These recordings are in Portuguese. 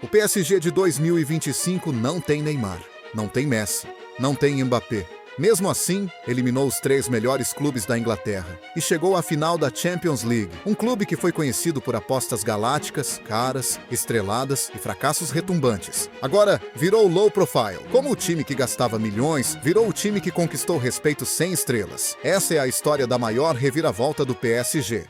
O PSG de 2025 não tem Neymar, não tem Messi, não tem Mbappé. Mesmo assim, eliminou os 3 melhores clubes da Inglaterra e chegou à final da Champions League, um clube que foi conhecido por apostas galácticas, caras, estreladas e fracassos retumbantes. Agora, virou low profile. Como o time que gastava milhões, virou o time que conquistou respeito sem estrelas. Essa é a história da maior reviravolta do PSG.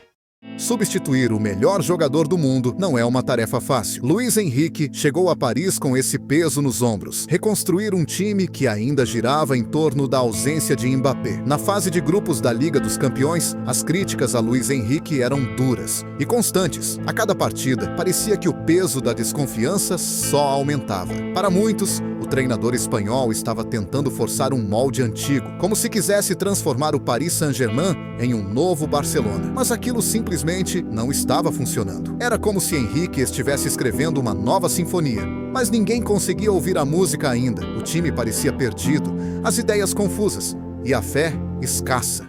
Substituir o melhor jogador do mundo não é uma tarefa fácil. Luiz Henrique chegou a Paris com esse peso nos ombros. Reconstruir um time que ainda girava em torno da ausência de Mbappé. Na fase de grupos da Liga dos Campeões, as críticas a Luiz Henrique eram duras e constantes. A cada partida, parecia que o peso da desconfiança só aumentava. Para muitos, o treinador espanhol estava tentando forçar um molde antigo, como se quisesse transformar o Paris Saint-Germain em um novo Barcelona. Mas aquilo simplesmente não estava funcionando. Era como se Henrique estivesse escrevendo uma nova sinfonia, mas ninguém conseguia ouvir a música ainda. O time parecia perdido, as ideias confusas e a fé escassa.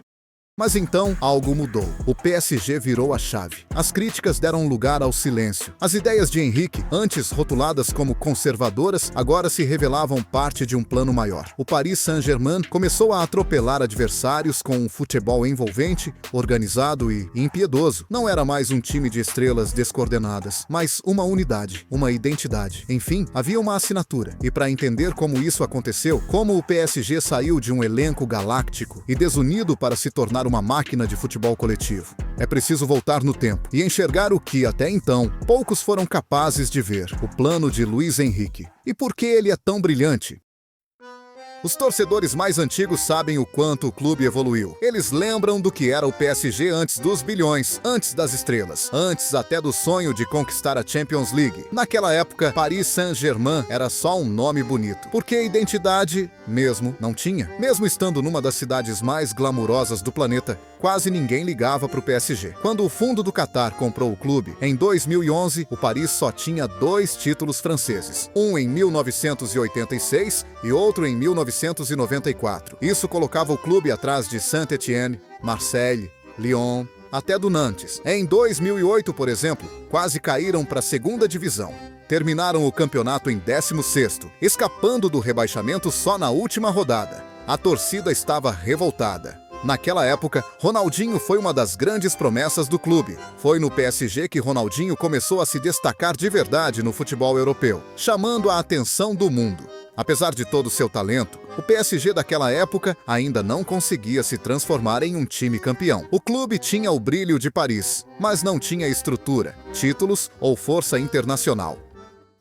Mas então, algo mudou. O PSG virou a chave. As críticas deram lugar ao silêncio. As ideias de Henrique, antes rotuladas como conservadoras, agora se revelavam parte de um plano maior. O Paris Saint-Germain começou a atropelar adversários com um futebol envolvente, organizado e impiedoso. Não era mais um time de estrelas descoordenadas, mas uma unidade, uma identidade. Enfim, havia uma assinatura. E para entender como isso aconteceu, como o PSG saiu de um elenco galáctico e desunido para se tornar uma máquina de futebol coletivo, é preciso voltar no tempo e enxergar o que, até então, poucos foram capazes de ver: o plano de Luiz Henrique. E por que ele é tão brilhante? Os torcedores mais antigos sabem o quanto o clube evoluiu. Eles lembram do que era o PSG antes dos bilhões, antes das estrelas, antes até do sonho de conquistar a Champions League. Naquela época, Paris Saint-Germain era só um nome bonito, porque identidade mesmo não tinha. Mesmo estando numa das cidades mais glamurosas do planeta, quase ninguém ligava para o PSG. Quando o fundo do Qatar comprou o clube, em 2011, o Paris só tinha 2 títulos franceses, um em 1986 e outro em 1994. Isso colocava o clube atrás de Saint-Étienne, Marseille, Lyon, até do Nantes. Em 2008, por exemplo, quase caíram para a 2ª divisão. Terminaram o campeonato em 16º, escapando do rebaixamento só na última rodada. A torcida estava revoltada. Naquela época, Ronaldinho foi uma das grandes promessas do clube. Foi no PSG que Ronaldinho começou a se destacar de verdade no futebol europeu, chamando a atenção do mundo. Apesar de todo o seu talento, o PSG daquela época ainda não conseguia se transformar em um time campeão. O clube tinha o brilho de Paris, mas não tinha estrutura, títulos ou força internacional.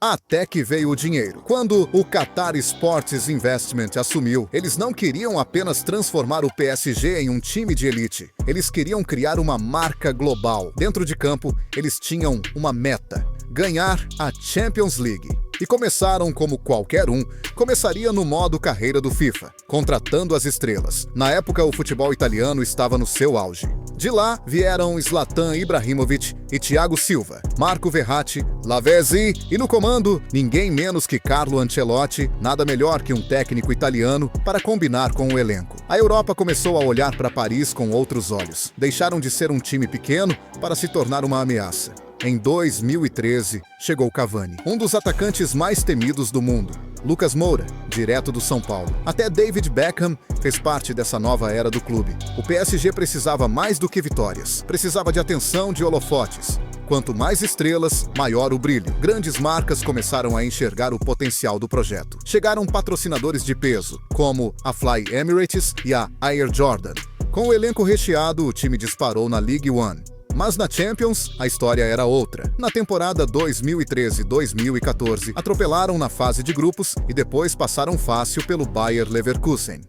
Até que veio o dinheiro. Quando o Qatar Sports Investment assumiu, eles não queriam apenas transformar o PSG em um time de elite. Eles queriam criar uma marca global. Dentro de campo, eles tinham uma meta: ganhar a Champions League. E começaram como qualquer um começaria no modo carreira do FIFA, contratando as estrelas. Na época, o futebol italiano estava no seu auge. De lá vieram Zlatan Ibrahimovic e Thiago Silva, Marco Verratti, Lavezzi e no comando, ninguém menos que Carlo Ancelotti, nada melhor que um técnico italiano para combinar com o elenco. A Europa começou a olhar para Paris com outros olhos. Deixaram de ser um time pequeno para se tornar uma ameaça. Em 2013, chegou Cavani, um dos atacantes mais temidos do mundo. Lucas Moura, direto do São Paulo. Até David Beckham fez parte dessa nova era do clube. O PSG precisava mais do que vitórias. Precisava de atenção, de holofotes. Quanto mais estrelas, maior o brilho. Grandes marcas começaram a enxergar o potencial do projeto. Chegaram patrocinadores de peso, como a Fly Emirates e a Air Jordan. Com o elenco recheado, o time disparou na League One. Mas na Champions, a história era outra. Na temporada 2013-2014, atropelaram na fase de grupos e depois passaram fácil pelo Bayer Leverkusen.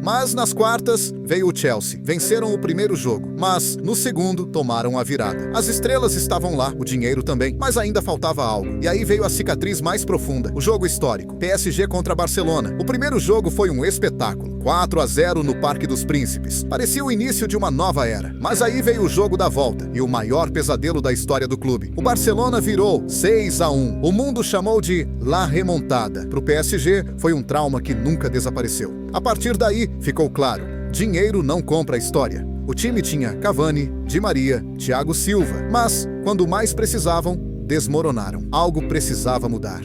Mas nas quartas, veio o Chelsea. Venceram o primeiro jogo, mas no segundo, tomaram a virada. As estrelas estavam lá, o dinheiro também, mas ainda faltava algo. E aí veio a cicatriz mais profunda, o jogo histórico. PSG contra Barcelona. O primeiro jogo foi um espetáculo. 4-0 no Parque dos Príncipes. Parecia o início de uma nova era. Mas aí veio o jogo da volta e o maior pesadelo da história do clube. O Barcelona virou 6-1. O mundo chamou de La Remontada. Pro PSG, foi um trauma que nunca desapareceu. A partir daí, ficou claro: dinheiro não compra a história. O time tinha Cavani, Di Maria, Thiago Silva, mas, quando mais precisavam, desmoronaram. Algo precisava mudar.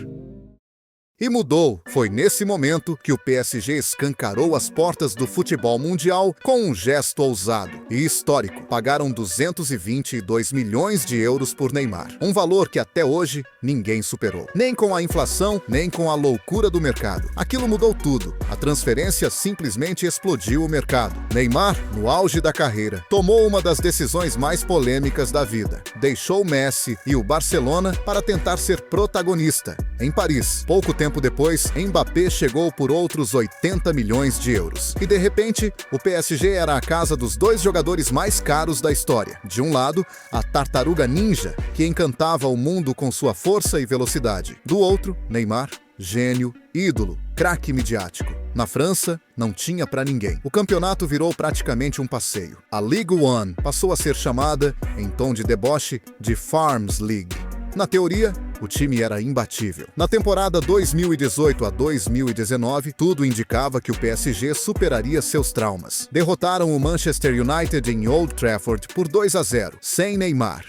E mudou. Foi nesse momento que o PSG escancarou as portas do futebol mundial com um gesto ousado e histórico. Pagaram 222 milhões de euros por Neymar. Um valor que até hoje ninguém superou. Nem com a inflação, nem com a loucura do mercado. Aquilo mudou tudo. A transferência simplesmente explodiu o mercado. Neymar, no auge da carreira, tomou uma das decisões mais polêmicas da vida. Deixou Messi e o Barcelona para tentar ser protagonista. Em Paris, pouco tempo depois, Mbappé chegou por outros 80 milhões de euros. E de repente, o PSG era a casa dos dois jogadores mais caros da história. De um lado, a tartaruga ninja, que encantava o mundo com sua força e velocidade. Do outro, Neymar, gênio, ídolo, craque midiático. Na França, não tinha pra ninguém. O campeonato virou praticamente um passeio. A Ligue 1 passou a ser chamada, em tom de deboche, de Farms League. Na teoria, o time era imbatível. Na temporada 2018 a 2019, tudo indicava que o PSG superaria seus traumas. Derrotaram o Manchester United em Old Trafford por 2-0, sem Neymar.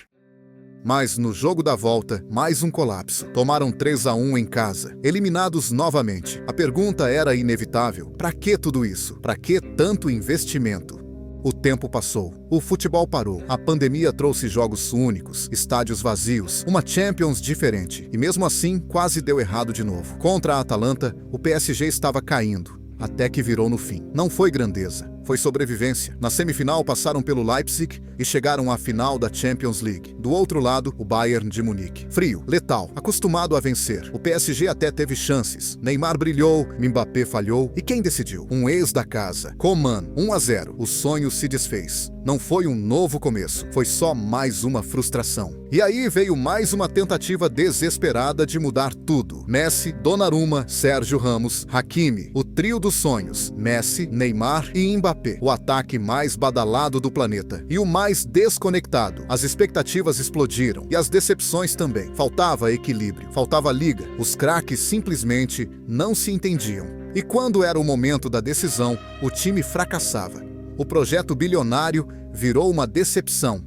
Mas no jogo da volta, mais um colapso. Tomaram 3-1 em casa, eliminados novamente. A pergunta era inevitável: para que tudo isso? Para que tanto investimento? O tempo passou, o futebol parou, a pandemia trouxe jogos únicos, estádios vazios, uma Champions diferente. E mesmo assim, quase deu errado de novo. Contra a Atalanta, o PSG estava caindo, até que virou no fim. Não foi grandeza, foi sobrevivência. Na semifinal passaram pelo Leipzig e chegaram à final da Champions League. Do outro lado, o Bayern de Munique. Frio, letal, acostumado a vencer. O PSG até teve chances. Neymar brilhou, Mbappé falhou. E quem decidiu? Um ex da casa. Coman, 1-0. O sonho se desfez. Não foi um novo começo, foi só mais uma frustração. E aí veio mais uma tentativa desesperada de mudar tudo. Messi, Donnarumma, Sérgio Ramos, Hakimi, o trio dos sonhos. Messi, Neymar e Mbappé. O ataque mais badalado do planeta. E o mais desconectado. As expectativas explodiram. E as decepções também. Faltava equilíbrio, faltava liga. Os craques simplesmente não se entendiam. E quando era o momento da decisão, o time fracassava. O projeto bilionário virou uma decepção.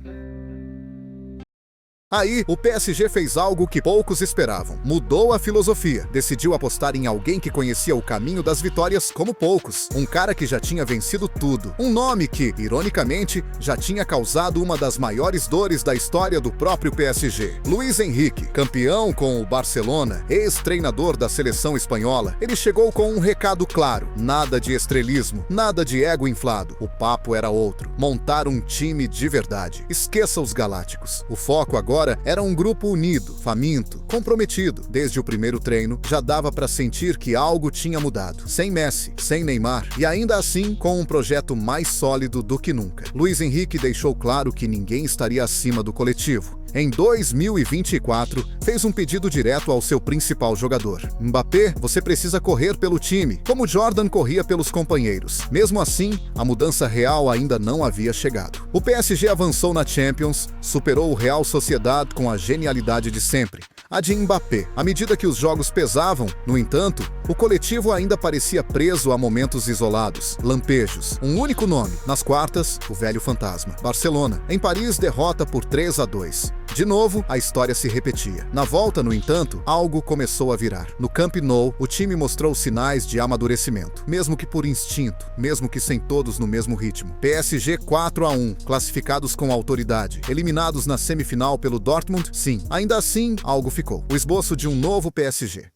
Aí, o PSG fez algo que poucos esperavam. Mudou a filosofia. Decidiu apostar em alguém que conhecia o caminho das vitórias como poucos. Um cara que já tinha vencido tudo. Um nome que, ironicamente, já tinha causado uma das maiores dores da história do próprio PSG. Luis Enrique, campeão com o Barcelona, ex-treinador da seleção espanhola, ele chegou com um recado claro. Nada de estrelismo, nada de ego inflado. O papo era outro. Montar um time de verdade. Esqueça os galácticos. O foco agora era um grupo unido, faminto, comprometido. Desde o primeiro treino, já dava para sentir que algo tinha mudado. Sem Messi, sem Neymar e ainda assim com um projeto mais sólido do que nunca. Luis Enrique deixou claro que ninguém estaria acima do coletivo. Em 2024, fez um pedido direto ao seu principal jogador. Mbappé, você precisa correr pelo time, como Jordan corria pelos companheiros. Mesmo assim, a mudança real ainda não havia chegado. O PSG avançou na Champions, superou o Real Sociedad com a genialidade de sempre, a de Mbappé. À medida que os jogos pesavam, no entanto, o coletivo ainda parecia preso a momentos isolados, lampejos. Um único nome. Nas quartas, o velho fantasma. Barcelona. Em Paris, derrota por 3-2. De novo, a história se repetia. Na volta, no entanto, algo começou a virar. No Camp Nou, o time mostrou sinais de amadurecimento, mesmo que por instinto, mesmo que sem todos no mesmo ritmo. PSG 4-1, classificados com autoridade. Eliminados na semifinal pelo Dortmund, sim. Ainda assim, algo ficou. O esboço de um novo PSG.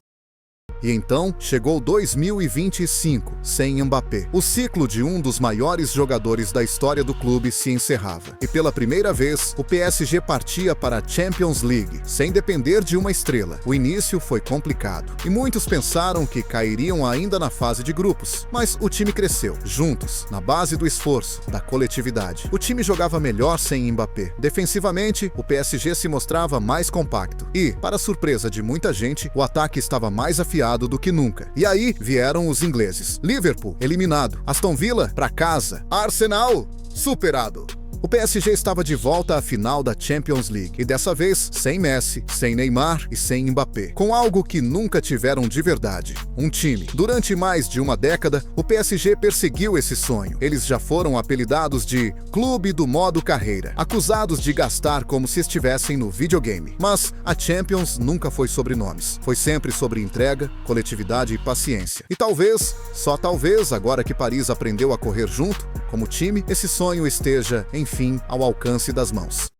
E então, chegou 2025, sem Mbappé. O ciclo de um dos maiores jogadores da história do clube se encerrava. E pela primeira vez, o PSG partia para a Champions League, sem depender de uma estrela. O início foi complicado, e muitos pensaram que cairiam ainda na fase de grupos. Mas o time cresceu, juntos, na base do esforço, da coletividade. O time jogava melhor sem Mbappé. Defensivamente, o PSG se mostrava mais compacto. E, para surpresa de muita gente, o ataque estava mais afiado do que nunca. E aí vieram os ingleses. Liverpool, eliminado. Aston Villa, pra casa. Arsenal, superado. O PSG estava de volta à final da Champions League, e dessa vez sem Messi, sem Neymar e sem Mbappé, com algo que nunca tiveram de verdade: um time. Durante mais de uma década, o PSG perseguiu esse sonho. Eles já foram apelidados de Clube do Modo Carreira, acusados de gastar como se estivessem no videogame. Mas a Champions nunca foi sobre nomes, foi sempre sobre entrega, coletividade e paciência. E talvez, só talvez, agora que Paris aprendeu a correr junto, como time, esse sonho esteja, enfim, ao alcance das mãos.